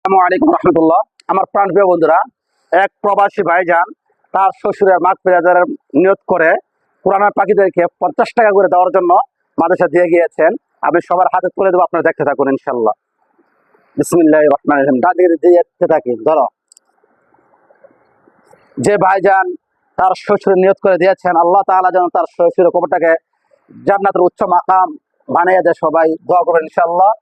আসসালামু আলাইকুম রহমতুল্লাহ। আমার প্রাণপ্রিয় বন্ধুরা, এক প্রবাসী ভাইজান তার শ্বশুরের মাগফিরাতের নিয়ত করে কোরআনের পাখিদেরকে 50 টাকা করে দেওয়ার জন্য মাদ্রাসা দিয়ে গিয়েছেন। আমি সবার হাতে তুলে দেবো, আপনারা দেখতে থাকুন ইনশাল্লাহ। বিসমিল্লাহির রহমানির রহিম। দাদির দিয়ে থাকি ধরো। যে ভাইজান তার শ্বশুরের নিয়ত করে দিয়েছেন, আল্লাহ তাআলা যেন তার শ্বশুরের কবরটাকে জান্নাতের উচ্চ মাকাম বানিয়ে দেয়। সবাই দোয়া করবেন ইনশাল্লাহ।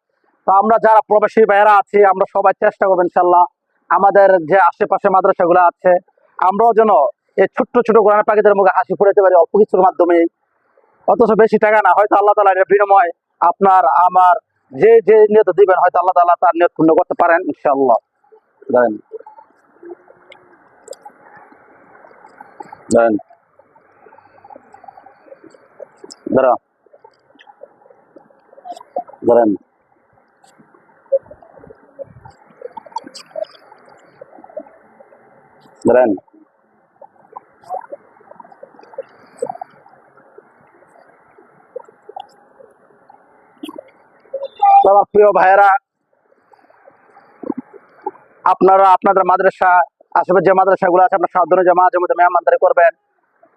তো আমরা যারা প্রবাসী ভাইয়েরা আছি, আমরা সবাই চেষ্টা করবো ইনশাল্লাহ আমাদের যে আশেপাশে মাদ্রাসাগুলো আছে, আমরাও যেন এই ছোট্ট ছোট কোরআনের পাখিদের মুখে হাসি ফুটাতে পারি অল্প কিছুর মাধ্যমে। অথচ বেশি টাকা না, হয়তো আল্লাহ তাআলা এর বিনিময় আপনার আমার যে যে নিয়ত দিবেন, হয়তো আল্লাহ তাআলা তার নিয়ত পূর্ণ করতে পারেন ইনশাআল্লাহ। দেন দেন ধরো ধরেন। ধরেন তো আমার প্রিয় ভাইয়েরা, আপনারা আপনাদের মাদ্রাসা আশেপাশে যে মাদ্রাসাগুলো আছে, আপনার সাবধানে যে মাঝে মধ্যে মেহমানদারি করবেন।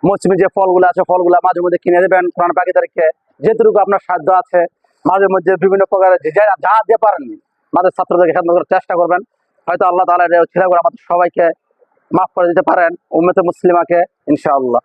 মৌসুমি যে ফলগুলো আছে, ফলগুলো মাঝে মধ্যে কিনে দেবেন কোরআন পাখিদেরকে, যেটুকু আপনার সাধ্য আছে। মাঝে মধ্যে বিভিন্ন প্রকারের যা দিয়ে পারেননি আমাদের ছাত্রদেরকে খেদমত করার চেষ্টা করবেন। হয়তো আল্লাহ তাআলা ছেলে করে আমাদের সবাইকে মাফ করে দিতে পারেন, উম্মতে মুসলিমাকে ইনশাআল্লাহ।